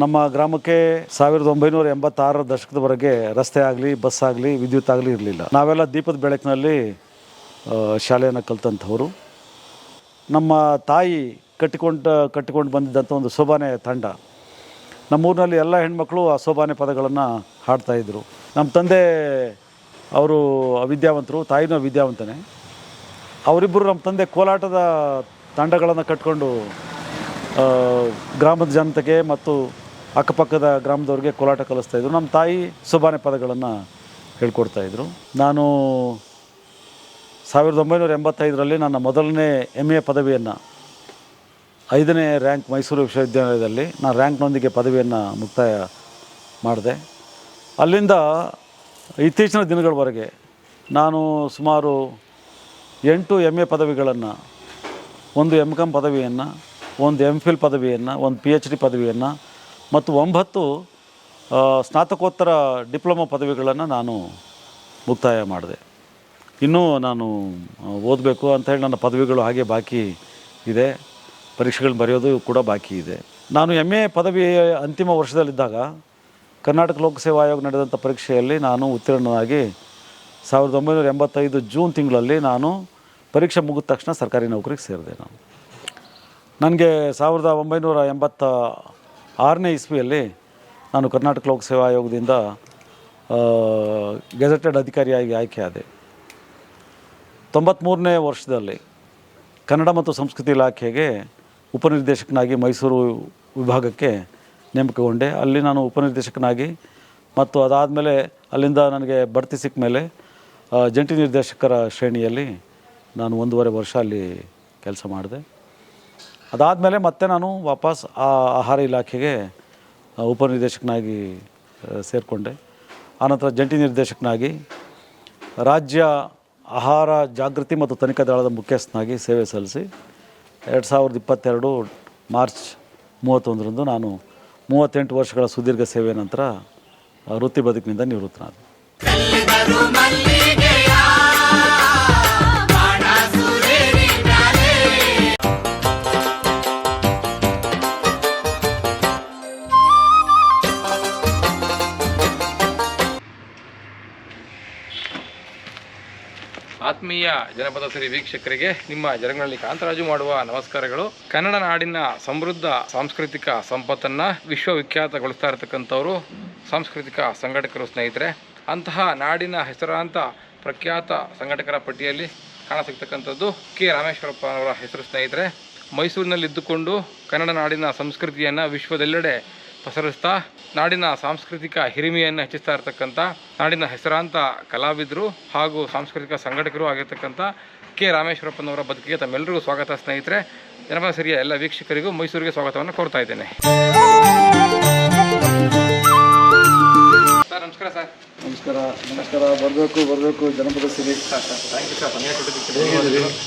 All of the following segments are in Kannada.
ನಮ್ಮ ಗ್ರಾಮಕ್ಕೆ 1986 ದಶಕದವರೆಗೆ ರಸ್ತೆ ಆಗಲಿ, ಬಸ್ ಆಗಲಿ, ವಿದ್ಯುತ್ ಆಗಲಿ ಇರಲಿಲ್ಲ. ನಾವೆಲ್ಲ ದೀಪದ ಬೆಳಕಿನಲ್ಲಿ ಶಾಲೆಯನ್ನು ಕಲಿತಂಥವರು. ನಮ್ಮ ತಾಯಿ ಕಟ್ಟಿಕೊಂಡು ಬಂದಿದ್ದಂಥ ಒಂದು ಸೋಬಾನೆ ತಂಡ. ನಮ್ಮೂರಿನಲ್ಲಿ ಎಲ್ಲ ಹೆಣ್ಮಕ್ಳು ಆ ಸೋಬಾನೆ ಪದಗಳನ್ನು ಹಾಡ್ತಾಯಿದ್ರು. ನಮ್ಮ ತಂದೆ ಅವರು ಅವಿದ್ಯಾವಂತರು, ತಾಯಿನೂ ವಿದ್ಯಾವಂತನೇ. ಅವರಿಬ್ಬರು ನಮ್ಮ ತಂದೆ ಕೋಲಾಟದ ತಂಡಗಳನ್ನು ಕಟ್ಕೊಂಡು ಗ್ರಾಮದ ಜನತೆಗೆ ಮತ್ತು ಅಕ್ಕಪಕ್ಕದ ಗ್ರಾಮದವ್ರಿಗೆ ಕೋಲಾಟ ಕಲಿಸ್ತಾಯಿದ್ರು. ನಮ್ಮ ತಾಯಿ ಸೋಬಾನೆ ಪದಗಳನ್ನು ಹೇಳ್ಕೊಡ್ತಾಯಿದ್ರು. ನಾನು 1985ರಲ್ಲಿ ನನ್ನ ಮೊದಲನೇ MA ಪದವಿಯನ್ನು 5ನೇ ರ್ಯಾಂಕ್ ಮೈಸೂರು ವಿಶ್ವವಿದ್ಯಾಲಯದಲ್ಲಿ ನಾನು ರ್ಯಾಂಕ್ನೊಂದಿಗೆ ಪದವಿಯನ್ನು ಮುಕ್ತಾಯ ಮಾಡಿದೆ. ಅಲ್ಲಿಂದ ಇತ್ತೀಚಿನ ದಿನಗಳವರೆಗೆ ನಾನು ಸುಮಾರು 8 MA ಪದವಿಗಳನ್ನು, 1 MCom ಪದವಿಯನ್ನು, 1 MPhil ಪದವಿಯನ್ನು, 1 PhD ಪದವಿಯನ್ನು ಮತ್ತು 9 ಸ್ನಾತಕೋತ್ತರ ಡಿಪ್ಲೊಮಾ ಪದವಿಗಳನ್ನು ನಾನು ಮುಕ್ತಾಯ ಮಾಡಿದೆ. ಇನ್ನೂ ನಾನು ಓದಬೇಕು ಅಂಥೇಳಿ ನನ್ನ ಪದವಿಗಳು ಹಾಗೆ ಬಾಕಿ ಇದೆ. ಪರೀಕ್ಷೆಗಳು ಬರೆಯೋದು ಕೂಡ ಬಾಕಿ ಇದೆ. ನಾನು MA ಪದವಿ ಅಂತಿಮ ವರ್ಷದಲ್ಲಿದ್ದಾಗ ಕರ್ನಾಟಕ ಲೋಕಸೇವಾ ಆಯೋಗ ನಡೆದಂಥ ಪರೀಕ್ಷೆಯಲ್ಲಿ ನಾನು ಉತ್ತೀರ್ಣನಾಗಿ 1985 ಜೂನ್ ತಿಂಗಳಲ್ಲಿ ನಾನು ಪರೀಕ್ಷೆ ಮುಗಿದ ತಕ್ಷಣ ಸರ್ಕಾರಿ ನೌಕರಿಗೆ ಸೇರಿದೆ. ನನಗೆ 1986ನೇ ಇಸ್ವಿಯಲ್ಲಿ ನಾನು ಕರ್ನಾಟಕ ಲೋಕಸೇವಾ ಆಯೋಗದಿಂದ ಗೆಜೆಟೆಡ್ ಅಧಿಕಾರಿಯಾಗಿ ಆಯ್ಕೆಯಾದೆ. 93ನೇ ವರ್ಷದಲ್ಲಿ ಕನ್ನಡ ಮತ್ತು ಸಂಸ್ಕೃತಿ ಇಲಾಖೆಗೆ ಉಪನಿರ್ದೇಶಕನಾಗಿ ಮೈಸೂರು ವಿಭಾಗಕ್ಕೆ ನೇಮಕಗೊಂಡೆ. ಅಲ್ಲಿ ನಾನು ಉಪನಿರ್ದೇಶಕನಾಗಿ ಮತ್ತು ಅದಾದಮೇಲೆ ಅಲ್ಲಿಂದ ನನಗೆ ಬಡ್ತಿ ಸಿಕ್ಕ ಮೇಲೆ ಜಂಟಿ ನಿರ್ದೇಶಕರ ಶ್ರೇಣಿಯಲ್ಲಿ ನಾನು 1.5 ವರ್ಷ ಅಲ್ಲಿ ಕೆಲಸ ಮಾಡಿದೆ. ಅದಾದಮೇಲೆ ಮತ್ತೆ ನಾನು ವಾಪಸ್ ಆಹಾರ ಇಲಾಖೆಗೆ ಉಪನಿರ್ದೇಶಕನಾಗಿ ಸೇರಿಕೊಂಡೆ. ಆನಂತರ ಜಂಟಿ ನಿರ್ದೇಶಕನಾಗಿ ರಾಜ್ಯ ಆಹಾರ ಜಾಗೃತಿ ಮತ್ತು ತನಿಖಾ ದಳದ ಮುಖ್ಯಸ್ಥನಾಗಿ ಸೇವೆ ಸಲ್ಲಿಸಿ 2022 ಮಾರ್ಚ್ 31ರಂದು ನಾನು 38 ವರ್ಷಗಳ ಸುದೀರ್ಘ ಸೇವೆ ನಂತರ ವೃತ್ತಿ ಬದುಕಿನಿಂದ ನಿವೃತ್ತನಾದೆ. ಆತ್ಮೀಯ ಜನಪದ ಸಿರಿ ವೀಕ್ಷಕರಿಗೆ ನಿಮ್ಮ ಜನಗಳಲ್ಲಿ ಕಾಂತರಾಜು ಮಾಡುವ ನಮಸ್ಕಾರಗಳು. ಕನ್ನಡ ನಾಡಿನ ಸಮೃದ್ಧ ಸಾಂಸ್ಕೃತಿಕ ಸಂಪತ್ತನ್ನು ವಿಶ್ವವಿಖ್ಯಾತಗೊಳಿಸ್ತಾ ಇರತಕ್ಕಂಥವರು ಸಾಂಸ್ಕೃತಿಕ ಸಂಘಟಕರು ಸ್ನೇಹಿತರೆ. ಅಂತಹ ನಾಡಿನ ಹೆಸರಾಂತ ಪ್ರಖ್ಯಾತ ಸಂಘಟಕರ ಪಟ್ಟಿಯಲ್ಲಿ ಕಾಣಸಿಗ್ತಕ್ಕಂಥದ್ದು ಕೆ ರಾಮೇಶ್ವರಪ್ಪ ಅವರ ಹೆಸರು ಸ್ನೇಹಿತರೆ. ಮೈಸೂರಿನಲ್ಲಿದ್ದುಕೊಂಡು ಕನ್ನಡ ನಾಡಿನ ಸಂಸ್ಕೃತಿಯನ್ನು ವಿಶ್ವದೆಲ್ಲೆಡೆ ಪಸರಿಸ್ತಾ ನಾಡಿನ ಸಾಂಸ್ಕೃತಿಕ ಹಿರಿಮೆಯನ್ನು ಹೆಚ್ಚಿಸ್ತಾ ಇರತಕ್ಕಂಥ ನಾಡಿನ ಹೆಸರಾಂತ ಕಲಾವಿದರು ಹಾಗೂ ಸಾಂಸ್ಕೃತಿಕ ಸಂಘಟಕರು ಆಗಿರ್ತಕ್ಕಂಥ ಕೆ ರಾಮೇಶ್ವರಪ್ಪನವರ ಬದುಕಿಗೆ ತಮ್ಮೆಲ್ಲರಿಗೂ ಸ್ವಾಗತ ಸ್ನೇಹಿತರೆ. ಜನಪದ ಸಿರಿಯ ಎಲ್ಲ ವೀಕ್ಷಕರಿಗೂ ಮೈಸೂರಿಗೆ ಸ್ವಾಗತವನ್ನು ಕೋರ್ತಾ ಇದ್ದೇನೆ. ಸರ್ ನಮಸ್ಕಾರ. ಸರ್ ನಮಸ್ಕಾರ. ಬರಬೇಕು ಜನಪದ ಸಿರಿ. ಥ್ಯಾಂಕ್ ಯು ಸರ್, ಸಮಯ ಕೊಟ್ಟಿದ್ದಕ್ಕೆ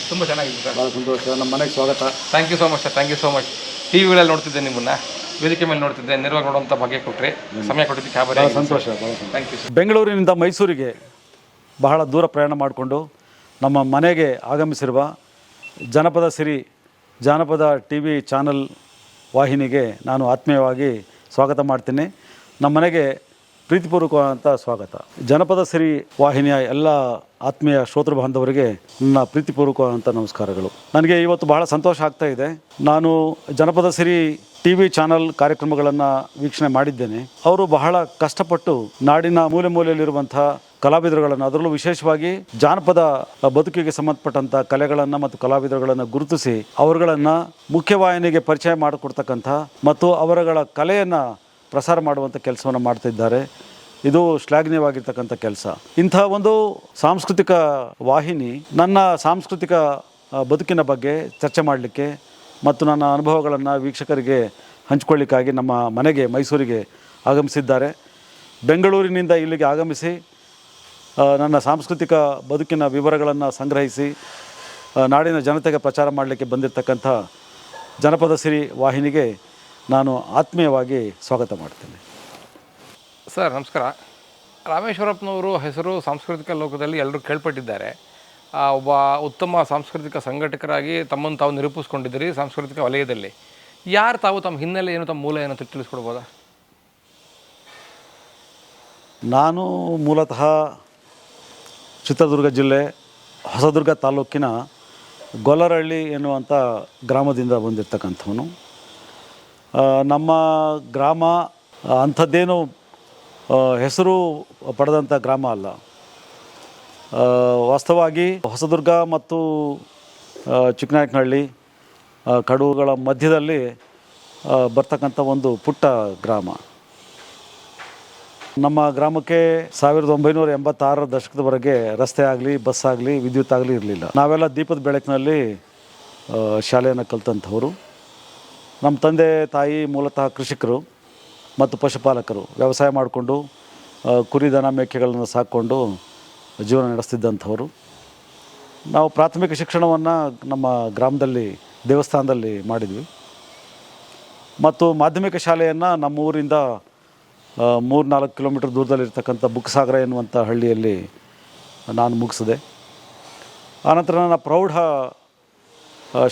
ತುಂಬ ಚೆನ್ನಾಗಿದೆ ಸರ್. ಭಾಳ ಸಂತೋಷ. ನಮ್ಮ ಮನೆಗೆ ಸ್ವಾಗತ. Thank you so much sir. Thank you so much. ಟಿವಿಗಳಲ್ಲಿ ನೋಡ್ತಿದ್ದೆ, ನಿಮ್ಮನ್ನು ವೇದಿಕೆ ಮೇಲೆ ನೋಡ್ತಿದ್ದೆ, ನೇರವಾಗಿ ನೋಡುವಂಥ ಭಾಗ್ಯ ಕೊಟ್ಟರೆ, ಸಮಯ ಕೊಟ್ಟಿದ್ದಕ್ಕೆ ಭಾಳ ಸಂತೋಷ. Thank you sir. ಬೆಂಗಳೂರಿನಿಂದ ಮೈಸೂರಿಗೆ ಬಹಳ ದೂರ ಪ್ರಯಾಣ ಮಾಡಿಕೊಂಡು ನಮ್ಮ ಮನೆಗೆ ಆಗಮಿಸಿರುವ ಜನಪದ ಸಿರಿ ಜಾನಪದ TV ಚಾನಲ್ ವಾಹಿನಿಗೆ ನಾನು ಆತ್ಮೀಯವಾಗಿ ಸ್ವಾಗತ ಮಾಡ್ತೀನಿ. ನಮ್ಮ ಮನೆಗೆ ಪ್ರೀತಿಪೂರ್ವಕವಾದಂಥ ಸ್ವಾಗತ. ಜನಪದ ಸಿರಿ ವಾಹಿನಿಯ ಎಲ್ಲ ಆತ್ಮೀಯ ಶ್ರೋತೃ ಬಾಂಧವರಿಗೆ ನನ್ನ ಪ್ರೀತಿಪೂರ್ವಕವಾದಂಥ ನಮಸ್ಕಾರಗಳು. ನನಗೆ ಇವತ್ತು ಬಹಳ ಸಂತೋಷ ಆಗ್ತಾ ಇದೆ. ನಾನು ಜನಪದ ಸಿರಿ TV ಚಾನಲ್ ಕಾರ್ಯಕ್ರಮಗಳನ್ನು ವೀಕ್ಷಣೆ ಮಾಡಿದ್ದೇನೆ. ಅವರು ಬಹಳ ಕಷ್ಟಪಟ್ಟು ನಾಡಿನ ಮೂಲೆ ಮೂಲೆಯಲ್ಲಿರುವಂಥ ಕಲಾವಿದರುಗಳನ್ನು, ಅದರಲ್ಲೂ ವಿಶೇಷವಾಗಿ ಜಾನಪದ ಬದುಕಿಗೆ ಸಂಬಂಧಪಟ್ಟಂಥ ಕಲೆಗಳನ್ನು ಮತ್ತು ಕಲಾವಿದರುಗಳನ್ನು ಗುರುತಿಸಿ ಅವರುಗಳನ್ನು ಮುಖ್ಯವಾಹಿನಿಗೆ ಪರಿಚಯ ಮಾಡಿಕೊಡ್ತಕ್ಕಂಥ ಮತ್ತು ಅವರುಗಳ ಕಲೆಯನ್ನು ಪ್ರಸಾರ ಮಾಡುವಂಥ ಕೆಲಸವನ್ನು ಮಾಡ್ತಿದ್ದಾರೆ. ಇದು ಶ್ಲಾಘನೀಯವಾಗಿರ್ತಕ್ಕಂಥ ಕೆಲಸ. ಇಂಥ ಒಂದು ಸಾಂಸ್ಕೃತಿಕ ವಾಹಿನಿ ನನ್ನ ಸಾಂಸ್ಕೃತಿಕ ಬದುಕಿನ ಬಗ್ಗೆ ಚರ್ಚೆ ಮಾಡಲಿಕ್ಕೆ ಮತ್ತು ನನ್ನ ಅನುಭವಗಳನ್ನು ವೀಕ್ಷಕರಿಗೆ ಹಂಚಿಕೊಳ್ಳಿಕ್ಕಾಗಿ ನಮ್ಮ ಮನೆಗೆ ಮೈಸೂರಿಗೆ ಆಗಮಿಸಿದ್ದಾರೆ. ಬೆಂಗಳೂರಿನಿಂದ ಇಲ್ಲಿಗೆ ಆಗಮಿಸಿ ನನ್ನ ಸಾಂಸ್ಕೃತಿಕ ಬದುಕಿನ ವಿವರಗಳನ್ನು ಸಂಗ್ರಹಿಸಿ ನಾಡಿನ ಜನತೆಗೆ ಪ್ರಚಾರ ಮಾಡಲಿಕ್ಕೆ ಬಂದಿರತಕ್ಕಂಥ ಜನಪದ ಸಿರಿ ವಾಹಿನಿಗೆ ನಾನು ಆತ್ಮೀಯವಾಗಿ ಸ್ವಾಗತ ಮಾಡ್ತೇನೆ. ಸರ್ ನಮಸ್ಕಾರ. ರಾಮೇಶ್ವರಪ್ಪನವರು ಹೆಸರು ಸಾಂಸ್ಕೃತಿಕ ಲೋಕದಲ್ಲಿ ಎಲ್ಲರೂ ಕೇಳ್ಪಟ್ಟಿದ್ದಾರೆ. ಒಬ್ಬ ಉತ್ತಮ ಸಾಂಸ್ಕೃತಿಕ ಸಂಘಟಕರಾಗಿ ತಮ್ಮನ್ನು ತಾವು ನಿರೂಪಿಸ್ಕೊಂಡಿದ್ದೀರಿ ಸಾಂಸ್ಕೃತಿಕ ವಲಯದಲ್ಲಿ. ಯಾರು ತಾವು, ತಮ್ಮ ಹಿನ್ನೆಲೆ ಏನು, ತಮ್ಮ ಮೂಲ ಏನು ಅಂತ ತಿಳಿಸ್ಕೊಡ್ಬೋದಾ? ನಾನು ಮೂಲತಃ ಚಿತ್ರದುರ್ಗ ಜಿಲ್ಲೆ ಹೊಸದುರ್ಗ ತಾಲೂಕಿನ ಗೊಲ್ಲರಹಳ್ಳಿ ಎನ್ನುವಂಥ ಗ್ರಾಮದಿಂದ ಬಂದಿರತಕ್ಕಂಥವನು. ನಮ್ಮ ಗ್ರಾಮ ಅಂಥದ್ದೇನು ಹೆಸರು ಪಡೆದಂಥ ಗ್ರಾಮ ಅಲ್ಲ. ವಾಸ್ತವವಾಗಿ ಹೊಸದುರ್ಗ ಮತ್ತು ಚಿಕ್ಕನಾಯಕನಹಳ್ಳಿ ಕಡುಗಳ ಮಧ್ಯದಲ್ಲಿ ಬರ್ತಕ್ಕಂಥ ಒಂದು ಪುಟ್ಟ ಗ್ರಾಮ. ನಮ್ಮ ಗ್ರಾಮಕ್ಕೆ 1986 ದಶಕದವರೆಗೆ ರಸ್ತೆ ಆಗಲಿ, ಬಸ್ ಆಗಲಿ, ವಿದ್ಯುತ್ ಆಗಲಿ ಇರಲಿಲ್ಲ. ನಾವೆಲ್ಲ ದೀಪದ ಬೆಳಕಿನಲ್ಲಿ ಶಾಲೆಯನ್ನು ಕಲಿತಂಥವರು. ನಮ್ಮ ತಂದೆ ತಾಯಿ ಮೂಲತಃ ಕೃಷಿಕರು ಮತ್ತು ಪಶುಪಾಲಕರು. ವ್ಯವಸಾಯ ಮಾಡಿಕೊಂಡು ಕುರಿ ದನ ಮೇಕೆಗಳನ್ನು ಸಾಕ್ಕೊಂಡು ಜೀವನ ನಡೆಸ್ತಿದ್ದಂಥವರು. ನಾವು ಪ್ರಾಥಮಿಕ ಶಿಕ್ಷಣವನ್ನು ನಮ್ಮ ಗ್ರಾಮದಲ್ಲಿ ದೇವಸ್ಥಾನದಲ್ಲಿ ಮಾಡಿದ್ವಿ ಮತ್ತು ಮಾಧ್ಯಮಿಕ ಶಾಲೆಯನ್ನು ನಮ್ಮ ಊರಿಂದ 3-4 ಕಿಲೋಮೀಟರ್ ದೂರದಲ್ಲಿರ್ತಕ್ಕಂಥ ಬುಕ್ಕಸಾಗರ ಎನ್ನುವಂಥ ಹಳ್ಳಿಯಲ್ಲಿ ನಾನು ಮುಗಿಸಿದೆ. ಆನಂತರ ನನ್ನ ಪ್ರೌಢ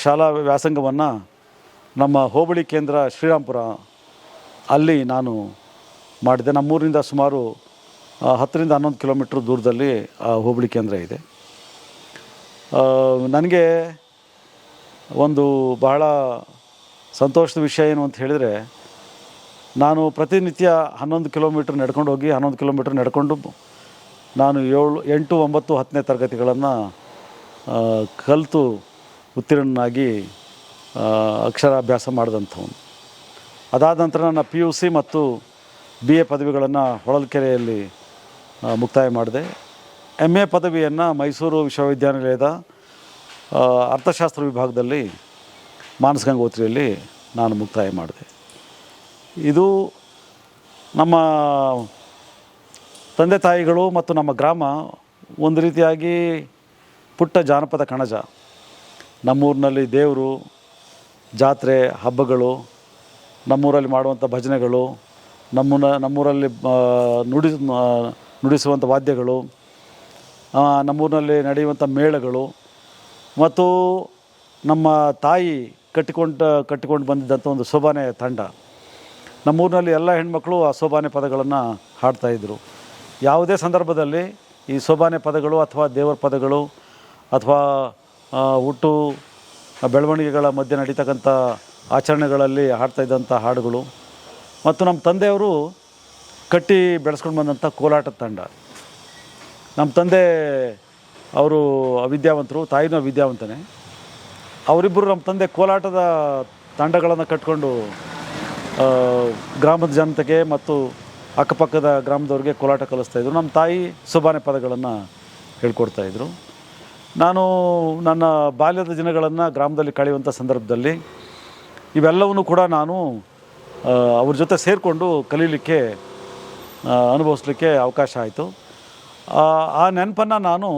ಶಾಲಾ ವ್ಯಾಸಂಗವನ್ನು ನಮ್ಮ ಹೋಬಳಿ ಕೇಂದ್ರ ಶ್ರೀರಾಮ್ಪುರ ಅಲ್ಲಿ ನಾನು ಮಾಡಿದೆ. ನಮ್ಮೂರಿಂದ ಸುಮಾರು 10-11 ಕಿಲೋಮೀಟ್ರ್ ದೂರದಲ್ಲಿ ಆ ಹೋಬಳಿ ಕೇಂದ್ರ ಇದೆ. ನನಗೆ ಒಂದು ಬಹಳ ಸಂತೋಷದ ವಿಷಯ ಏನು ಅಂತ ಹೇಳಿದರೆ, ನಾನು ಪ್ರತಿನಿತ್ಯ 11 ಕಿಲೋಮೀಟ್ರ್ ನಡ್ಕೊಂಡು ಹೋಗಿ 11 ಕಿಲೋಮೀಟ್ರ್ ನಡ್ಕೊಂಡು ನಾನು 7, 8, 9, 10ನೇ ತರಗತಿಗಳನ್ನು ಕಲಿತು ಉತ್ತೀರ್ಣನಾಗಿ ಅಕ್ಷರಾಭ್ಯಾಸ ಮಾಡಿದಂಥವನು. ಅದಾದ ನಂತರ ನನ್ನ PUC ಮತ್ತು BA ಪದವಿಗಳನ್ನು ಹೊಳಲ್ಕೆರೆಯಲ್ಲಿ ಮುಕ್ತಾಯ ಮಾಡಿದೆ. MA ಪದವಿಯನ್ನು ಮೈಸೂರು ವಿಶ್ವವಿದ್ಯಾನಿಲಯದ ಅರ್ಥಶಾಸ್ತ್ರ ವಿಭಾಗದಲ್ಲಿ ಮಾನಸ ಗಂಗೋತ್ರಿಯಲ್ಲಿ ನಾನು ಮುಕ್ತಾಯ ಮಾಡಿದೆ. ಇದು ನಮ್ಮ ತಂದೆ ತಾಯಿಗಳು ಮತ್ತು ನಮ್ಮ ಗ್ರಾಮ ಒಂದು ರೀತಿಯಾಗಿ ಪುಟ್ಟ ಜಾನಪದ ಕಣಜ. ನಮ್ಮೂರಿನಲ್ಲಿ ದೇವರು, ಜಾತ್ರೆ, ಹಬ್ಬಗಳು, ನಮ್ಮೂರಲ್ಲಿ ಮಾಡುವಂಥ ಭಜನೆಗಳು, ನಮ್ಮೂರಲ್ಲಿ ನುಡಿಸುವಂಥ ವಾದ್ಯಗಳು, ನಮ್ಮೂರಿನಲ್ಲಿ ನಡೆಯುವಂಥ ಮೇಳಗಳು ಮತ್ತು ನಮ್ಮ ತಾಯಿ ಕಟ್ಟಿಕೊಂಡು ಬಂದಿದ್ದಂಥ ಒಂದು ಸೋಬಾನೆ ತಂಡ. ನಮ್ಮೂರಿನಲ್ಲಿ ಎಲ್ಲ ಹೆಣ್ಮಕ್ಳು ಆ ಸೋಬಾನೆ ಪದಗಳನ್ನು ಹಾಡ್ತಾಯಿದ್ರು. ಯಾವುದೇ ಸಂದರ್ಭದಲ್ಲಿ ಈ ಸೋಬಾನೆ ಪದಗಳು ಅಥವಾ ದೇವರ ಪದಗಳು ಅಥವಾ ಹುಟ್ಟು ಬೆಳವಣಿಗೆಗಳ ಮಧ್ಯೆ ನಡೀತಕ್ಕಂಥ ಆಚರಣೆಗಳಲ್ಲಿ ಹಾಡ್ತಾಯಿದ್ದಂಥ ಹಾಡುಗಳು ಮತ್ತು ನಮ್ಮ ತಂದೆಯವರು ಕಟ್ಟಿ ಬೆಳೆಸ್ಕೊಂಡು ಬಂದಂಥ ಕೋಲಾಟದ ತಂಡ. ನಮ್ಮ ತಂದೆ ಅವರು ಅವಿದ್ಯಾವಂತರು, ತಾಯಿನೂ ವಿದ್ಯಾವಂತನೇ. ಅವರಿಬ್ಬರು ನಮ್ಮ ತಂದೆ ಕೋಲಾಟದ ತಂಡಗಳನ್ನು ಕಟ್ಕೊಂಡು ಗ್ರಾಮದ ಜನತೆಗೆ ಮತ್ತು ಅಕ್ಕಪಕ್ಕದ ಗ್ರಾಮದವ್ರಿಗೆ ಕೋಲಾಟ ಕಲಿಸ್ತಾಯಿದ್ರು. ನಮ್ಮ ತಾಯಿ ಸೋಬಾನೆ ಪದಗಳನ್ನು ಹೇಳ್ಕೊಡ್ತಾಯಿದ್ರು. ನಾನು ನನ್ನ ಬಾಲ್ಯದ ದಿನಗಳನ್ನು ಗ್ರಾಮದಲ್ಲಿ ಕಳೆಯುವಂಥ ಸಂದರ್ಭದಲ್ಲಿ ಇವೆಲ್ಲವನ್ನೂ ಕೂಡ ನಾನು ಅವ್ರ ಜೊತೆ ಸೇರಿಕೊಂಡು ಕಲೀಲಿಕ್ಕೆ, ಅನುಭವಿಸ್ಲಿಕ್ಕೆ ಅವಕಾಶ ಆಯಿತು. ಆ ನೆನಪನ್ನು ನಾನು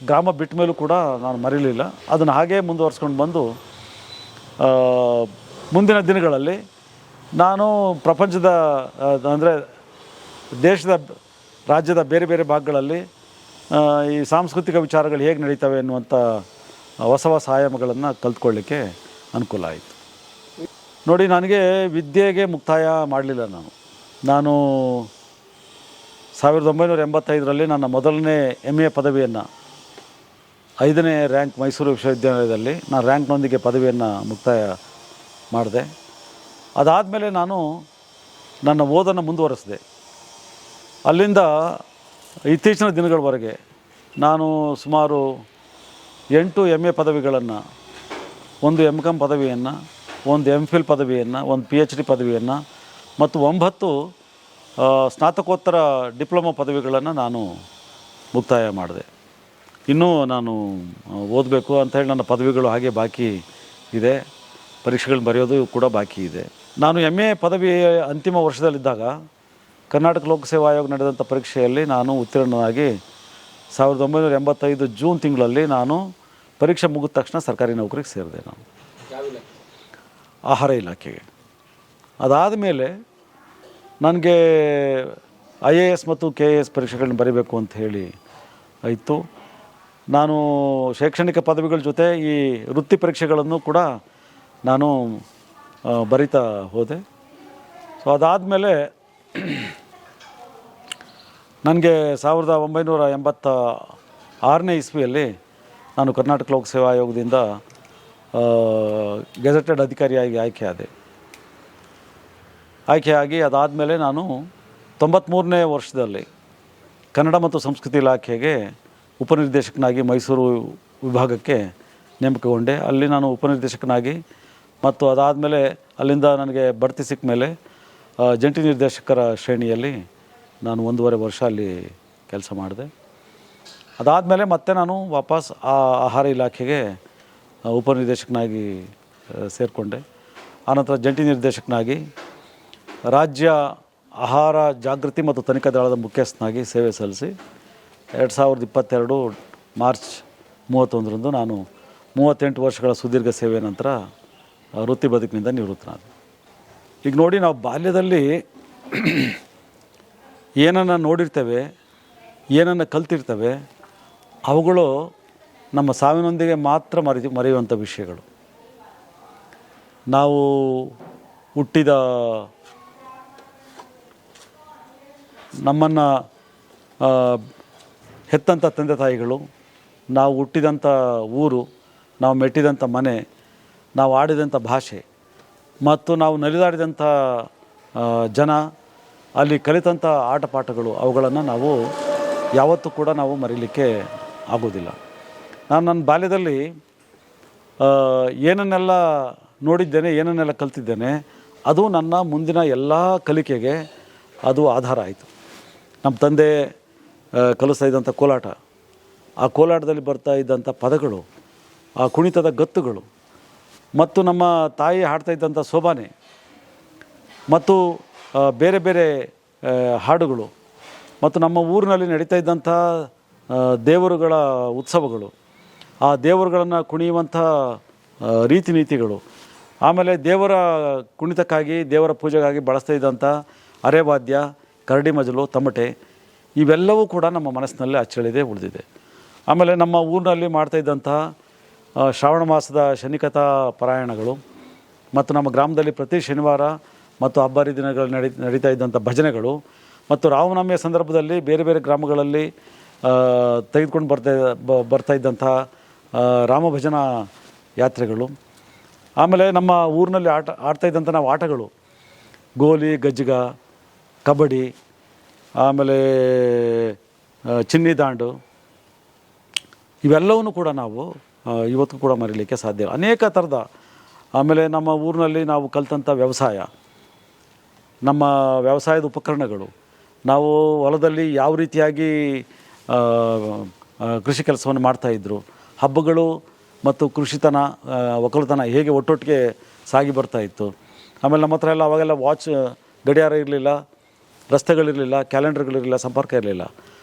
ಗ್ರಾಮ ಬಿಟ್ಟ ಮೇಲೂ ಕೂಡ ನಾನು ಮರೀಲಿಲ್ಲ. ಅದನ್ನು ಹಾಗೇ ಮುಂದುವರ್ಸ್ಕೊಂಡು ಬಂದು ಮುಂದಿನ ದಿನಗಳಲ್ಲಿ ನಾನು ಪ್ರಪಂಚದ ಅಂದರೆ ದೇಶದ, ರಾಜ್ಯದ ಬೇರೆ ಬೇರೆ ಭಾಗಗಳಲ್ಲಿ ಈ ಸಾಂಸ್ಕೃತಿಕ ವಿಚಾರಗಳು ಹೇಗೆ ನಡೀತವೆ ಅನ್ನುವಂಥ ಹೊಸ ಹೊಸ ಆಯಾಮಗಳನ್ನು ಕಲ್ತ್ಕೊಳ್ಳಿಕ್ಕೆ ಅನುಕೂಲ ಆಯಿತು. ನೋಡಿ, ನನಗೆ ವಿದ್ಯೆಗೆ ಮುಕ್ತಾಯ ಮಾಡಲಿಲ್ಲ. ನಾನು 1985ರಲ್ಲಿ ನನ್ನ ಮೊದಲನೇ MA ಪದವಿಯನ್ನು 5ನೇ ರ್ಯಾಂಕ್ ಮೈಸೂರು ವಿಶ್ವವಿದ್ಯಾನಿಲಯದಲ್ಲಿ ನಾನು ರ್ಯಾಂಕ್ನೊಂದಿಗೆ ಪದವಿಯನ್ನು ಮುಕ್ತಾಯ ಮಾಡಿದೆ. ಅದಾದಮೇಲೆ ನಾನು ನನ್ನ ಓದನ್ನು ಮುಂದುವರಿಸಿದೆ. ಅಲ್ಲಿಂದ ಇತ್ತೀಚಿನ ದಿನಗಳವರೆಗೆ ನಾನು ಸುಮಾರು 8 MA ಪದವಿಗಳನ್ನು, 1 MCom ಪದವಿಯನ್ನು, 1 MPhil ಪದವಿಯನ್ನು, 1 PhD ಪದವಿಯನ್ನು ಮತ್ತು 9 ಸ್ನಾತಕೋತ್ತರ ಡಿಪ್ಲೊಮಾ ಪದವಿಗಳನ್ನು ನಾನು ಮುಕ್ತಾಯ ಮಾಡಿದೆ. ಇನ್ನೂ ನಾನು ಓದಬೇಕು ಅಂಥೇಳಿ ನನ್ನ ಪದವಿಗಳು ಹಾಗೆ ಬಾಕಿ ಇದೆ. ಪರೀಕ್ಷೆಗಳು ಬರೆಯೋದು ಕೂಡ ಬಾಕಿ ಇದೆ. ನಾನು MA ಪದವಿ ಅಂತಿಮ ವರ್ಷದಲ್ಲಿದ್ದಾಗ ಕರ್ನಾಟಕ ಲೋಕಸೇವಾ ಆಯೋಗ ನಡೆದಂಥ ಪರೀಕ್ಷೆಯಲ್ಲಿ ನಾನು ಉತ್ತೀರ್ಣನಾಗಿ 1985 ಜೂನ್ ತಿಂಗಳಲ್ಲಿ ನಾನು ಪರೀಕ್ಷೆ ಮುಗಿದ ತಕ್ಷಣ ಸರ್ಕಾರಿ ನೌಕರಿಗೆ ಸೇರಿದೆ. ನಾನು ಆಹಾರ ಇಲಾಖೆಗೆ. ಅದಾದ ಮೇಲೆ ನನಗೆ IAS ಮತ್ತು KAS ಪರೀಕ್ಷೆಗಳನ್ನ ಬರೀಬೇಕು ಅಂತ ಹೇಳಿ ಇತ್ತು. ನಾನು ಶೈಕ್ಷಣಿಕ ಪದವಿಗಳ ಜೊತೆ ಈ ವೃತ್ತಿ ಪರೀಕ್ಷೆಗಳನ್ನು ಕೂಡ ನಾನು ಬರಿತಾ ಹೋದೆ. ಸೊ ಅದಾದಮೇಲೆ ನನಗೆ 1986ನೇ ಇಸ್ವಿಯಲ್ಲಿ ನಾನು ಕರ್ನಾಟಕ ಲೋಕಸೇವಾ ಆಯೋಗದಿಂದ ಗೆಜೆಟೆಡ್ ಅಧಿಕಾರಿಯಾಗಿ ಆಯ್ಕೆಯಾಗಿ ಅದಾದಮೇಲೆ ನಾನು 93ನೇ ವರ್ಷದಲ್ಲಿ ಕನ್ನಡ ಮತ್ತು ಸಂಸ್ಕೃತಿ ಇಲಾಖೆಗೆ ಉಪನಿರ್ದೇಶಕನಾಗಿ ಮೈಸೂರು ವಿಭಾಗಕ್ಕೆ ನೇಮಕಗೊಂಡೆ. ಅಲ್ಲಿ ನಾನು ಉಪನಿರ್ದೇಶಕನಾಗಿ ಮತ್ತು ಅದಾದಮೇಲೆ ಅಲ್ಲಿಂದ ನನಗೆ ಬಡ್ತಿ ಸಿಕ್ಕ ಮೇಲೆ ಜಂಟಿ ನಿರ್ದೇಶಕರ ಶ್ರೇಣಿಯಲ್ಲಿ ನಾನು 1.5 ವರ್ಷ ಅಲ್ಲಿ ಕೆಲಸ ಮಾಡಿದೆ. ಅದಾದಮೇಲೆ ಮತ್ತೆ ನಾನು ವಾಪಸ್ ಆಹಾರ ಇಲಾಖೆಗೆ ಉಪನಿರ್ದೇಶಕನಾಗಿ ಸೇರಿಕೊಂಡೆ. ಆನಂತರ ಜಂಟಿ ನಿರ್ದೇಶಕನಾಗಿ ರಾಜ್ಯ ಆಹಾರ ಜಾಗೃತಿ ಮತ್ತು ತನಿಖಾ ದಳದ ಮುಖ್ಯಸ್ಥನಾಗಿ ಸೇವೆ ಸಲ್ಲಿಸಿ 2022 ಮಾರ್ಚ್ 31ರಂದು ನಾನು 38 ವರ್ಷಗಳ ಸುದೀರ್ಘ ಸೇವೆ ನಂತರ ವೃತ್ತಿ ಬದುಕಿನಿಂದ ನಿವೃತ್ತನಾದೆ. ಈಗ ನೋಡಿ, ನಾವು ಬಾಲ್ಯದಲ್ಲಿ ಏನನ್ನು ನೋಡಿರ್ತೇವೆ, ಏನನ್ನು ಕಲ್ತಿರ್ತೇವೆ, ಅವುಗಳು ನಮ್ಮ ಸಾವಿನೊಂದಿಗೆ ಮಾತ್ರ ಮರೆಯುವಂಥ ವಿಷಯಗಳು. ನಾವು ಹುಟ್ಟಿದ ನಮ್ಮನ್ನು ಹೆತ್ತಂಥ ತಂದೆ ತಾಯಿಗಳು, ನಾವು ಹುಟ್ಟಿದಂಥ ಊರು, ನಾವು ಮೆಟ್ಟಿದಂಥ ಮನೆ, ನಾವು ಆಡಿದಂಥ ಭಾಷೆ ಮತ್ತು ನಾವು ನಲಿದಾಡಿದಂಥ ಜನ, ಅಲ್ಲಿ ಕಲಿತಂಥ ಆಟ ಪಾಠಗಳು, ಅವುಗಳನ್ನು ನಾವು ಯಾವತ್ತೂ ಕೂಡ ನಾವು ಮರೀಲಿಕ್ಕೆ ಆಗೋದಿಲ್ಲ. ನಾನು ನನ್ನ ಬಾಲ್ಯದಲ್ಲಿ ಏನನ್ನೆಲ್ಲ ನೋಡಿದ್ದೇನೆ, ಏನನ್ನೆಲ್ಲ ಕಲ್ತಿದ್ದೇನೆ, ಅದು ನನ್ನ ಮುಂದಿನ ಎಲ್ಲ ಕಲಿಕೆಗೆ ಅದು ಆಧಾರ ಆಯಿತು. ನಮ್ಮ ತಂದೆ ಕಲಿಸ್ತಾ ಇದ್ದಂಥ ಕೋಲಾಟ, ಆ ಕೋಲಾಟದಲ್ಲಿ ಬರ್ತಾ ಇದ್ದಂಥ ಪದಗಳು, ಆ ಕುಣಿತದ ಗತ್ತುಗಳು, ಮತ್ತು ನಮ್ಮ ತಾಯಿ ಹಾಡ್ತಾ ಇದ್ದಂಥ ಸೋಬಾನೆ ಮತ್ತು ಬೇರೆ ಬೇರೆ ಹಾಡುಗಳು, ಮತ್ತು ನಮ್ಮ ಊರಿನಲ್ಲಿ ನಡೀತಾ ಇದ್ದಂಥ ದೇವರುಗಳ ಉತ್ಸವಗಳು, ಆ ದೇವರುಗಳನ್ನು ಕುಣಿಯುವಂಥ ರೀತಿ ನೀತಿಗಳು, ಆಮೇಲೆ ದೇವರ ಕುಣಿತಕ್ಕಾಗಿ, ದೇವರ ಪೂಜೆಗಾಗಿ ಬಳಸ್ತಾ ಇದ್ದಂಥ ಅರೆವಾದ್ಯ, ಕರಡಿ ಮಜಲು, ತಮಟೆ, ಇವೆಲ್ಲವೂ ಕೂಡ ನಮ್ಮ ಮನಸ್ಸಿನಲ್ಲಿ ಅಚ್ಚಳಿದೆ ಉಳಿದಿದೆ. ಆಮೇಲೆ ನಮ್ಮ ಊರಿನಲ್ಲಿ ಮಾಡ್ತಾಯಿದ್ದಂಥ ಶ್ರಾವಣ ಮಾಸದ ಶನಿಕಥಾ ಪಾರಾಯಣಗಳು, ಮತ್ತು ನಮ್ಮ ಗ್ರಾಮದಲ್ಲಿ ಪ್ರತಿ ಶನಿವಾರ ಮತ್ತು ಹಬ್ಬ ಹರಿದಿನಗಳು ನಡೀತಾ ಇದ್ದಂಥ ಭಜನೆಗಳು, ಮತ್ತು ರಾಮನವಮಿಯ ಸಂದರ್ಭದಲ್ಲಿ ಬೇರೆ ಬೇರೆ ಗ್ರಾಮಗಳಲ್ಲಿ ತೆಗೆದುಕೊಂಡು ಬರ್ತಾ ಇದ್ದಂಥ ರಾಮ ಭಜನಾ ಯಾತ್ರೆಗಳು, ಆಮೇಲೆ ನಮ್ಮ ಊರಿನಲ್ಲಿ ಆಡ್ತಾಯಿದ್ದಂಥ ನಾವು ಆಟಗಳು, ಗೋಲಿ, ಗಜ್ಜಿಗ, ಕಬಡ್ಡಿ, ಆಮೇಲೆ ಚಿನ್ನಿ ದಾಂಡು, ಇವೆಲ್ಲವನ್ನೂ ಕೂಡ ನಾವು ಇವತ್ತು ಕೂಡ ಮರೀಲಿಕ್ಕೆ ಸಾಧ್ಯ ಇಲ್ಲ. ಅನೇಕ ಥರದ, ಆಮೇಲೆ ನಮ್ಮ ಊರಿನಲ್ಲಿ ನಾವು ಕಲಿತಂಥ ವ್ಯವಸಾಯ, ನಮ್ಮ ವ್ಯವಸಾಯದ ಉಪಕರಣಗಳು, ನಾವು ಹೊಲದಲ್ಲಿ ಯಾವ ರೀತಿಯಾಗಿ ಕೃಷಿ ಕೆಲಸವನ್ನು ಮಾಡ್ತಾಯಿದ್ರು, ಹಬ್ಬಗಳು ಮತ್ತು ಕೃಷಿತನ, ಒಕ್ಕಲುತನ ಹೇಗೆ ಒಟ್ಟೊಟ್ಟಿಗೆ ಸಾಗಿ ಬರ್ತಾಯಿತ್ತು. ಆಮೇಲೆ ನಮ್ಮ ಹತ್ರ ಎಲ್ಲ ಅವಾಗೆಲ್ಲ ವಾಚ್, ಗಡಿಯಾರ ಇರಲಿಲ್ಲ, ರಸ್ತೆಗಳಿರಲಿಲ್ಲ, ಕ್ಯಾಲೆಂಡರ್ಗಳಿರಲಿಲ್ಲ, ಸಂಪರ್ಕ ಇರಲಿಲ್ಲ.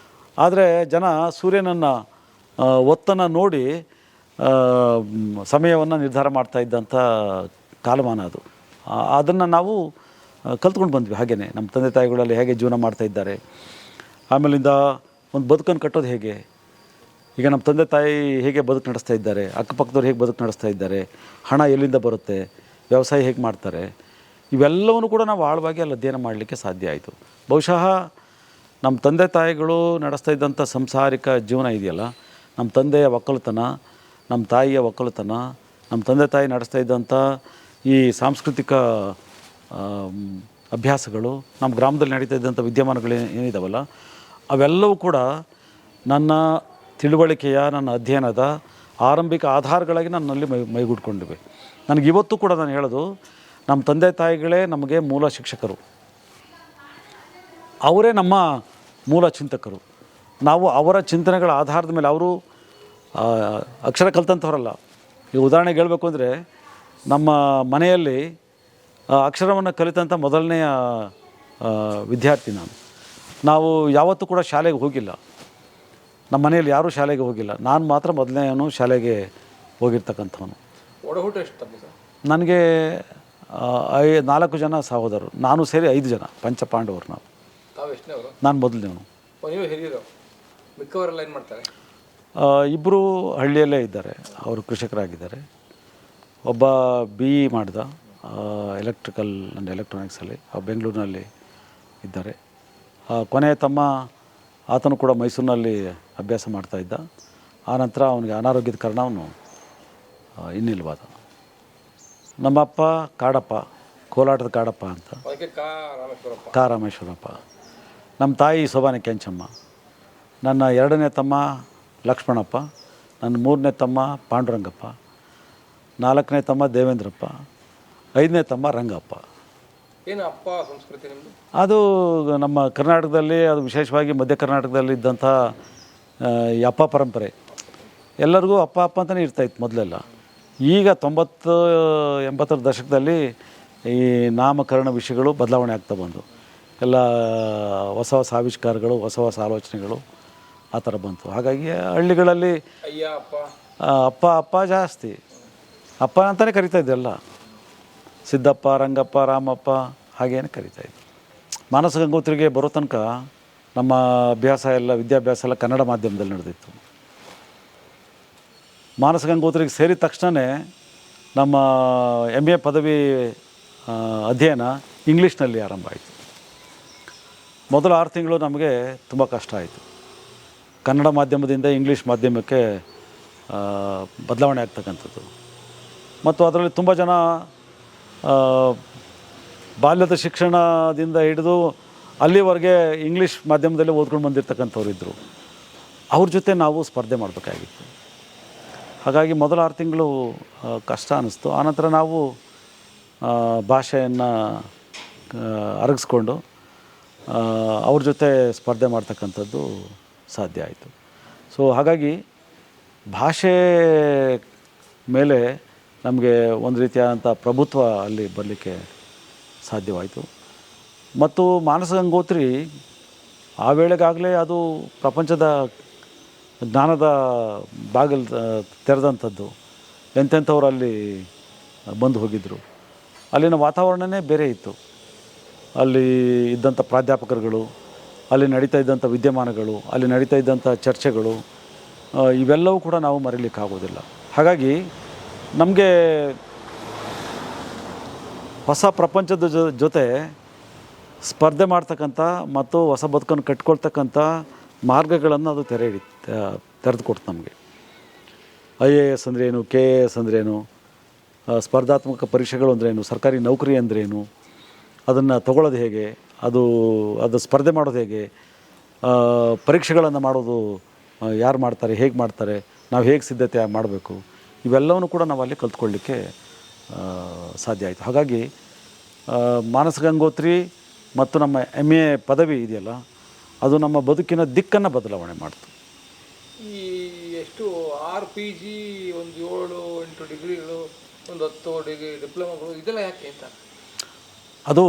ಆದರೆ ಜನ ಸೂರ್ಯನನ್ನು ಒತ್ತನ್ನು ನೋಡಿ ಸಮಯವನ್ನು ನಿರ್ಧಾರ ಮಾಡ್ತಾ ಇದ್ದಂಥ ಕಾಲಮಾನ ಅದು. ಅದನ್ನು ನಾವು ಕಲ್ತ್ಕೊಂಡು ಬಂದ್ವಿ. ಹಾಗೆಯೇ ನಮ್ಮ ತಂದೆ ತಾಯಿಗಳಲ್ಲಿ ಹೇಗೆ ಜೀವನ ಮಾಡ್ತಾಯಿದ್ದಾರೆ, ಆಮೇಲಿಂದ ಒಂದು ಬದುಕನ್ನು ಕಟ್ಟೋದು ಹೇಗೆ, ಈಗ ನಮ್ಮ ತಂದೆ ತಾಯಿ ಹೇಗೆ ಬದುಕು ನಡೆಸ್ತಾ ಇದ್ದಾರೆ, ಅಕ್ಕಪಕ್ಕದವ್ರು ಹೇಗೆ ಬದುಕು ನಡೆಸ್ತಾ ಇದ್ದಾರೆ, ಹಣ ಎಲ್ಲಿಂದ ಬರುತ್ತೆ, ವ್ಯವಸಾಯ ಹೇಗೆ ಮಾಡ್ತಾರೆ, ಇವೆಲ್ಲವನ್ನೂ ಕೂಡ ನಾವು ಆಳವಾಗಿ ಅಲ್ಲಿ ಅಧ್ಯಯನ ಮಾಡಲಿಕ್ಕೆ ಸಾಧ್ಯ ಆಯಿತು. ಬಹುಶಃ ನಮ್ಮ ತಂದೆ ತಾಯಿಗಳು ನಡೆಸ್ತಾ ಇದ್ದಂಥ ಸಂಸಾರಿಕ ಜೀವನ ಇದೆಯಲ್ಲ, ನಮ್ಮ ತಂದೆಯ ಒಕ್ಕಲುತನ, ನಮ್ಮ ತಾಯಿಯ ಒಕ್ಕಲುತನ, ನಮ್ಮ ತಂದೆ ತಾಯಿ ನಡೆಸ್ತಾ ಇದ್ದಂಥ ಈ ಸಾಂಸ್ಕೃತಿಕ ಅಭ್ಯಾಸಗಳು, ನಮ್ಮ ಗ್ರಾಮದಲ್ಲಿ ನಡೀತಾ ಇದ್ದಂಥ ವಿದ್ಯಮಾನಗಳು ಏನಿದಾವಲ್ಲ, ಅವೆಲ್ಲವೂ ಕೂಡ ನನ್ನ ತಿಳುವಳಿಕೆಯ, ನನ್ನ ಅಧ್ಯಯನದ ಆರಂಭಿಕ ಆಧಾರಗಳಾಗಿ ನನ್ನಲ್ಲಿ ಮೈಗೂಡ್ಕೊಂಡಿವೆ. ನನಗಿವತ್ತು ಕೂಡ ನಾನು ಹೇಳೋದು, ನಮ್ಮ ತಂದೆ ತಾಯಿಗಳೇ ನಮಗೆ ಮೂಲ ಶಿಕ್ಷಕರು, ಅವರೇ ನಮ್ಮ ಮೂಲ ಚಿಂತಕರು. ನಾವು ಅವರ ಚಿಂತನೆಗಳ ಆಧಾರದ ಮೇಲೆ, ಅವರು ಅಕ್ಷರ ಕಲ್ತಂಥವರಲ್ಲ. ಈ ಉದಾಹರಣೆಗೆ ಹೇಳಬೇಕು ಅಂದರೆ, ನಮ್ಮ ಮನೆಯಲ್ಲಿ ಅಕ್ಷರವನ್ನು ಕಲಿತಂಥ ಮೊದಲನೆಯ ವಿದ್ಯಾರ್ಥಿ ನಾವು ಯಾವತ್ತೂ ಕೂಡ ಶಾಲೆಗೆ ಹೋಗಿಲ್ಲ. ನಮ್ಮ ಮನೆಯಲ್ಲಿ ಯಾರೂ ಶಾಲೆಗೆ ಹೋಗಿಲ್ಲ, ನಾನು ಮಾತ್ರ ಮೊದಲನೇನು ಶಾಲೆಗೆ ಹೋಗಿರ್ತಕ್ಕಂಥವನು. ಒಡಹುಟ್ಟು ಎಷ್ಟು? ನನಗೆ 4 ಜನ ಸಹೋದರರು, ನಾನು ಸೇರಿ 5 ಜನ, ಪಂಚಪಾಂಡವರು ನಾವು. ನಾನು ಮೊದಲನೇವನು. ಮಿಕ್ಕವರೆಲ್ಲ ಏನು ಮಾಡ್ತಾರೆ? ಇಬ್ಬರು ಹಳ್ಳಿಯಲ್ಲೇ ಇದ್ದಾರೆ, ಅವರು ಕೃಷಿಕರಾಗಿದ್ದಾರೆ. ಒಬ್ಬ BE ಮಾಡಿದ, ಎಲೆಕ್ಟ್ರಿಕಲ್ ಆ್ಯಂಡ್ ಎಲೆಕ್ಟ್ರಾನಿಕ್ಸಲ್ಲಿ ಬೆಂಗಳೂರಿನಲ್ಲಿ ಇದ್ದಾರೆ. ಕೊನೆಯ ತಮ್ಮ ಆತನು ಕೂಡ ಮೈಸೂರಿನಲ್ಲಿ ಅಭ್ಯಾಸ ಮಾಡ್ತಾಯಿದ್ದ. ಆನಂತರ ಅವನಿಗೆ ಅನಾರೋಗ್ಯದ ಕಾರಣ ಅವನು ಇನ್ನಿಲ್ವಾದ. ನಮ್ಮಪ್ಪ ಕಾಡಪ್ಪ, ಕೋಲಾಟದ ಕಾಡಪ್ಪ ಅಂತ, ರಾಮೇಶ್ವರಪ್ಪ. ನಮ್ಮ ತಾಯಿ ಸೋಬಾನೆ ಕೆಂಚಮ್ಮ. ನನ್ನ 2ನೇ ತಮ್ಮ ಲಕ್ಷ್ಮಣಪ್ಪ, ನನ್ನ 3ನೇ ತಮ್ಮ ಪಾಂಡುರಂಗಪ್ಪ, 4ನೇ ತಮ್ಮ ದೇವೇಂದ್ರಪ್ಪ, 5ನೇ ತಮ್ಮ ರಂಗಪ್ಪ. ಏನು ಅಪ್ಪ ಸಂಸ್ಕೃತಿ ನಿಮ್ಮದು? ಅದು ನಮ್ಮ ಕರ್ನಾಟಕದಲ್ಲಿ, ಅದು ವಿಶೇಷವಾಗಿ ಮಧ್ಯ ಕರ್ನಾಟಕದಲ್ಲಿ ಇದ್ದಂಥ ಈ ಅಪ್ಪ ಪರಂಪರೆ. ಎಲ್ಲರಿಗೂ ಅಪ್ಪ ಅಂತಲೇ ಇರ್ತಾಯಿತ್ತು ಮೊದಲೆಲ್ಲ. ಈಗ 90-80ರ ದಶಕದಲ್ಲಿ ಈ ನಾಮಕರಣ ವಿಷಯಗಳು ಬದಲಾವಣೆ ಆಗ್ತಾ ಬಂದು, ಎಲ್ಲ ಹೊಸ ಹೊಸ ಆವಿಷ್ಕಾರಗಳು, ಹೊಸ ಹೊಸ ಆಲೋಚನೆಗಳು ಆ ಥರ ಬಂತು. ಹಾಗಾಗಿ ಹಳ್ಳಿಗಳಲ್ಲಿ ಅಪ್ಪ ಜಾಸ್ತಿ, ಅಪ್ಪ ಅಂತಲೇ ಕರಿತಾಯಿದ್ದೆಲ್ಲ. ಸಿದ್ದಪ್ಪ, ರಂಗಪ್ಪ, ರಾಮಪ್ಪ ಹಾಗೇನೆ ಕರಿತಾಯಿದ್ರು. ಮಾನಸ ಗಂಗೋತ್ರಿಗೆ ಬರೋ ತನಕ ನಮ್ಮ ವಿದ್ಯಾಭ್ಯಾಸ ಎಲ್ಲ ಕನ್ನಡ ಮಾಧ್ಯಮದಲ್ಲಿ ನಡೆದಿತ್ತು. ಮಾನಸ ಗಂಗೋತ್ರಿಗೆ ಸೇರಿದ ತಕ್ಷಣವೇ ನಮ್ಮ MA ಪದವಿ ಅಧ್ಯಯನ ಇಂಗ್ಲೀಷ್ನಲ್ಲಿ ಆರಂಭ ಆಯಿತು. ಮೊದಲ 6 ತಿಂಗಳು ನಮಗೆ ತುಂಬ ಕಷ್ಟ ಆಯಿತು. ಕನ್ನಡ ಮಾಧ್ಯಮದಿಂದ ಇಂಗ್ಲೀಷ್ ಮಾಧ್ಯಮಕ್ಕೆ ಬದಲಾವಣೆ ಆಗ್ತಕ್ಕಂಥದ್ದು. ಮತ್ತು ಅದರಲ್ಲಿ ತುಂಬ ಜನ ಬಾಲ್ಯದ ಶಿಕ್ಷಣದಿಂದ ಹಿಡಿದು ಅಲ್ಲಿವರೆಗೆ ಇಂಗ್ಲೀಷ್ ಮಾಧ್ಯಮದಲ್ಲಿ ಓದ್ಕೊಂಡು ಬಂದಿರತಕ್ಕಂಥವ್ರು ಇದ್ದರು. ಅವ್ರ ಜೊತೆ ನಾವು ಸ್ಪರ್ಧೆ ಮಾಡಬೇಕಾಗಿತ್ತು. ಹಾಗಾಗಿ ಮೊದಲ 6 ತಿಂಗಳು ಕಷ್ಟ ಅನ್ನಿಸ್ತು. ಆನಂತರ ನಾವು ಭಾಷೆಯನ್ನು ಅರಗಿಸ್ಕೊಂಡು ಅವ್ರ ಜೊತೆ ಸ್ಪರ್ಧೆ ಮಾಡ್ತಕ್ಕಂಥದ್ದು ಸಾಧ್ಯ ಆಯಿತು. ಸೊ ಹಾಗಾಗಿ ಭಾಷೆ ಮೇಲೆ ನಮಗೆ ಒಂದು ರೀತಿಯಾದಂಥ ಪ್ರಭುತ್ವ ಅಲ್ಲಿ ಬರಲಿಕ್ಕೆ ಸಾಧ್ಯವಾಯಿತು. ಮತ್ತು ಮಾನಸ ಗಂಗೋತ್ರಿ ಆ ವೇಳೆಗಾಗಲೇ ಅದು ಪ್ರಪಂಚದ ಜ್ಞಾನದ ಬಾಗಿಲು ತೆರೆದಂಥದ್ದು. ಎಂತೆಂಥವ್ರು ಅಲ್ಲಿ ಬಂದು ಹೋಗಿದ್ದರು. ಅಲ್ಲಿನ ವಾತಾವರಣವೇ ಬೇರೆ ಇತ್ತು. ಅಲ್ಲಿ ಇದ್ದಂಥ ಪ್ರಾಧ್ಯಾಪಕರುಗಳು, ಅಲ್ಲಿ ನಡೀತಾ ಇದ್ದಂಥ ವಿದ್ಯಮಾನಗಳು, ಅಲ್ಲಿ ನಡೀತಾ ಇದ್ದಂಥ ಚರ್ಚೆಗಳು, ಇವೆಲ್ಲವೂ ಕೂಡ ನಾವು ಮರೀಲಿಕ್ಕಾಗೋದಿಲ್ಲ. ಹಾಗಾಗಿ ನಮಗೆ ಹೊಸ ಪ್ರಪಂಚದ ಜೊತೆ ಸ್ಪರ್ಧೆ ಮಾಡ್ತಕ್ಕಂಥ ಮತ್ತು ಹೊಸ ಬದುಕನ್ನು ಕಟ್ಕೊಳ್ತಕ್ಕಂಥ ಮಾರ್ಗಗಳನ್ನು ಅದು ತೆರೆದು ಕೊಡ್ತು ನಮಗೆ. IAS ಅಂದ್ರೇನು, KAS ಅಂದ್ರೇನು, ಸ್ಪರ್ಧಾತ್ಮಕ ಪರೀಕ್ಷೆಗಳು ಅಂದ್ರೇನು, ಸರ್ಕಾರಿ ನೌಕರಿ ಅಂದ್ರೇನು, ಅದನ್ನು ತಗೊಳ್ಳೋದು ಹೇಗೆ, ಅದು ಸ್ಪರ್ಧೆ ಮಾಡೋದು ಹೇಗೆ, ಪರೀಕ್ಷೆಗಳನ್ನು ಮಾಡೋದು ಯಾರು ಮಾಡ್ತಾರೆ, ಹೇಗೆ ಮಾಡ್ತಾರೆ, ನಾವು ಹೇಗೆ ಸಿದ್ಧತೆ ಮಾಡಬೇಕು, ಇವೆಲ್ಲವನ್ನೂ ಕೂಡ ನಾವು ಅಲ್ಲಿ ಕಲ್ತ್ಕೊಳ್ಳಿಕ್ಕೆ ಸಾಧ್ಯ ಆಯಿತು. ಹಾಗಾಗಿ ಮಾನಸ ಗಂಗೋತ್ರಿ ಮತ್ತು ನಮ್ಮ MA ಪದವಿ ಇದೆಯಲ್ಲ, ಅದು ನಮ್ಮ ಬದುಕಿನ ದಿಕ್ಕನ್ನು ಬದಲಾವಣೆ ಮಾಡ್ತು. ಈ ಎಷ್ಟು 6 PG, ಒಂದು 7-8 ಡಿಗ್ರಿಗಳು, ಒಂದು 10 ಡಿಗ್ರಿ ಡಿಪ್ಲೊಮಾಗಳು, ಇದೆಲ್ಲ ಯಾಕೆ ಅಂತ? ಅದು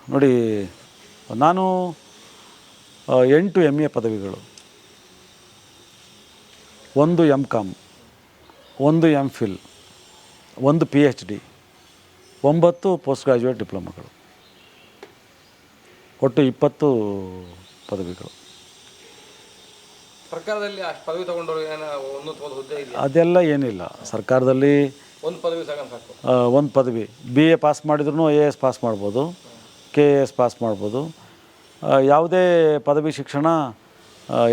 ನೋಡಿ, ನಾನು 8 MA ಪದವಿಗಳು, 1 MCom, 1 MPhil, 1 PhD, 9 post graduate ಡಿಪ್ಲೊಮಾಗಳು, ಒಟ್ಟು 20 ಪದವಿಗಳು. ಸರ್ಕಾರದಲ್ಲಿ ಅಷ್ಟು ಪದವಿ ತಗೊಂಡವ್ರು ಏನೋ ಉನ್ನತವಾದ ಹುದ್ದೆ ಇದೆ? ಅದೆಲ್ಲ ಏನಿಲ್ಲ. ಸರ್ಕಾರದಲ್ಲಿ ಒಂದು ಪದವಿ ಸಾಕು. ಒಂದು ಪದವಿ BA ಪಾಸ್ ಮಾಡಿದ್ರು AS ಪಾಸ್ ಮಾಡ್ಬೋದು, KAS ಪಾಸ್ ಮಾಡ್ಬೋದು. ಯಾವುದೇ ಪದವಿ ಶಿಕ್ಷಣ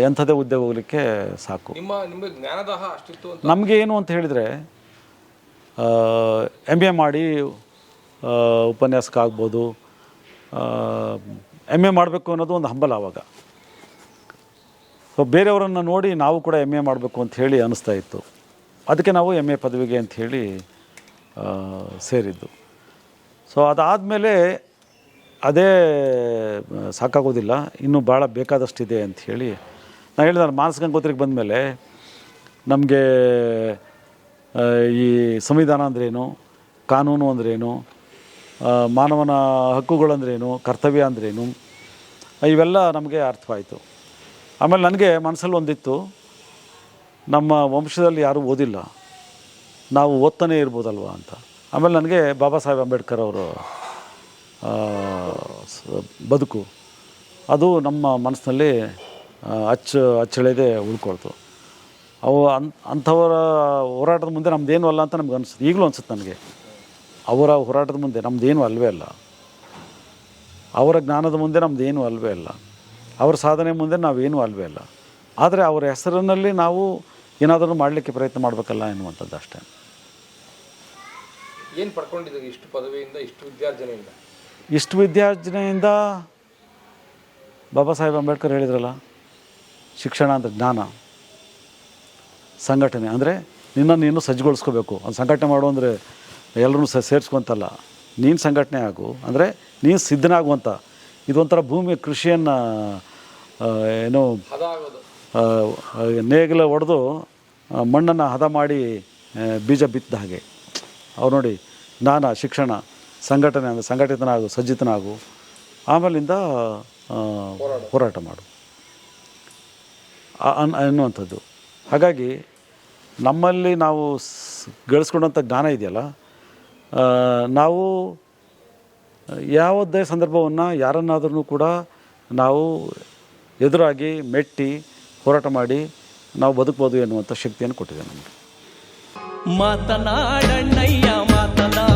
ಎಂಥದೇ ಹುದ್ದೆ ಹೋಗಲಿಕ್ಕೆ ಸಾಕು. ನಿಮಗೆ ಜ್ಞಾನದಾಹ ಅಷ್ಟಿತ್ತು ಅಂತ ನಮಗೆ ಏನು ಅಂತ ಹೇಳಿದರೆ, MA ಮಾಡಿ ಉಪನ್ಯಾಸಕ ಆಗ್ಬೋದು, MA ಮಾಡಬೇಕು ಅನ್ನೋದು ಒಂದು ಹಂಬಲ ಆವಾಗ. ಸೊ ಬೇರೆಯವರನ್ನು ನೋಡಿ ನಾವು ಕೂಡ MA ಮಾಡಬೇಕು ಅಂಥೇಳಿ ಅನ್ನಿಸ್ತಾ ಇತ್ತು. ಅದಕ್ಕೆ ನಾವು MA ಪದವಿಗೆ ಅಂಥೇಳಿ ಸೇರಿದ್ದು. ಸೊ ಅದಾದಮೇಲೆ ಅದೇ ಸಾಕಾಗೋದಿಲ್ಲ, ಇನ್ನೂ ಭಾಳ ಬೇಕಾದಷ್ಟಿದೆ ಅಂಥೇಳಿ ನಾನು ಹೇಳಿದೆ. ಮಾನಸ ಗಂಗೋತ್ರಿಗೆ ಬಂದಮೇಲೆ ನಮಗೆ ಈ ಸಂವಿಧಾನ ಅಂದ್ರೇನು, ಕಾನೂನು ಅಂದ್ರೇನು, ಮಾನವನ ಹಕ್ಕುಗಳಂದ್ರೇನು, ಕರ್ತವ್ಯ ಅಂದ್ರೇನು, ಇವೆಲ್ಲ ನಮಗೆ ಅರ್ಥವಾಯಿತು. ಆಮೇಲೆ ನನಗೆ ಮನಸ್ಸಲ್ಲಿ ಒಂದಿತ್ತು, ನಮ್ಮ ವಂಶದಲ್ಲಿ ಯಾರೂ ಓದಿಲ್ಲ, ನಾವು ಓದ್ತಾನೇ ಇರ್ಬೋದಲ್ವ ಅಂತ. ಆಮೇಲೆ ನನಗೆ ಬಾಬಾ ಸಾಹೇಬ್ ಅಂಬೇಡ್ಕರ್ ಅವರು ಬದುಕು, ಅದು ನಮ್ಮ ಮನಸ್ಸಿನಲ್ಲಿ ಅಚ್ಚಳಿಯದೆ ಉಳ್ಕೊಳ್ತು. ಅವು ಅಂಥವರ ಹೋರಾಟದ ಮುಂದೆ ನಮ್ಮದೇನು ಅಲ್ಲ ಅಂತ ನಮ್ಗೆ ಅನಿಸುತ್ತೆ, ಈಗಲೂ ಅನಿಸುತ್ತೆ ನನಗೆ. ಅವರ ಹೋರಾಟದ ಮುಂದೆ ನಮ್ಮದೇನು ಅಲ್ವೇ ಅಲ್ಲ, ಅವರ ಜ್ಞಾನದ ಮುಂದೆ ನಮ್ಮದೇನು ಅಲ್ವೇ ಅಲ್ಲ, ಅವರ ಸಾಧನೆ ಮುಂದೆ ನಾವೇನೂ ಅಲ್ವೇ ಅಲ್ಲ. ಆದರೆ ಅವರ ಹೆಸರಿನಲ್ಲಿ ನಾವು ಏನಾದರೂ ಮಾಡಲಿಕ್ಕೆ ಪ್ರಯತ್ನ ಮಾಡಬೇಕಲ್ಲ ಎನ್ನುವಂಥದ್ದು ಅಷ್ಟೇ. ಏನು ಪಡ್ಕೊಂಡಿದ್ದೀರಿ ಇಷ್ಟು ಪದವಿಯಿಂದ, ಇಷ್ಟು ವಿದ್ಯಾರ್ಜನೆಯಿಂದ? ಇಷ್ಟು ವಿದ್ಯಾರ್ಜನೆಯಿಂದ ಬಾಬಾ ಸಾಹೇಬ್ ಅಂಬೇಡ್ಕರ್ ಹೇಳಿದ್ರಲ್ಲ, ಶಿಕ್ಷಣ ಅಂದರೆ ಜ್ಞಾನ, ಸಂಘಟನೆ ಅಂದರೆ ನಿನ್ನನ್ನು ನೀನು ಸಜ್ಜುಗೊಳಿಸ್ಕೋಬೇಕು. ಒಂದು ಸಂಘಟನೆ ಮಾಡು ಅಂದರೆ ಎಲ್ಲರೂ ಸೇರಿಸ್ಕೊಂತಲ್ಲ, ನೀನು ಸಂಘಟನೆ ಆಗು ಅಂದರೆ ನೀನು ಸಿದ್ಧನಾಗುವಂಥ. ಇದೊಂಥರ ಭೂಮಿ ಕೃಷಿಯನ್ನು ಏನು ನೇಗಿಲ ಹೊಡೆದು ಮಣ್ಣನ್ನು ಹದ ಮಾಡಿ ಬೀಜ ಬಿತ್ತಿದ ಹಾಗೆ. ಅವ್ರು ನೋಡಿ, ಜ್ಞಾನ, ಶಿಕ್ಷಣ, ಸಂಘಟನೆ ಅಂದರೆ ಸಂಘಟಿತನಾಗು, ಸಜ್ಜಿತನಾಗು, ಆಮೇಲಿಂದ ಹೋರಾಟ ಮಾಡು ಅನ್ನುವಂಥದ್ದು. ಹಾಗಾಗಿ ನಮ್ಮಲ್ಲಿ ನಾವು ಗಳಿಸ್ಕೊಂಡಂಥ ಜ್ಞಾನ ಇದೆಯಲ್ಲ, ನಾವು ಯಾವುದೇ ಸಂದರ್ಭವನ್ನು ಯಾರನ್ನಾದ್ರೂ ಕೂಡ ನಾವು ಎದುರಾಗಿ ಮೆಟ್ಟಿ ಹೋರಾಟ ಮಾಡಿ ನಾವು ಬದುಕ್ಬೋದು ಎನ್ನುವಂಥ ಶಕ್ತಿಯನ್ನು ಕೊಟ್ಟಿದೆ ನಮಗೆ. ಮಾತನಾಡಣ್ಣಯ್ಯ ಮಾತನಾಡ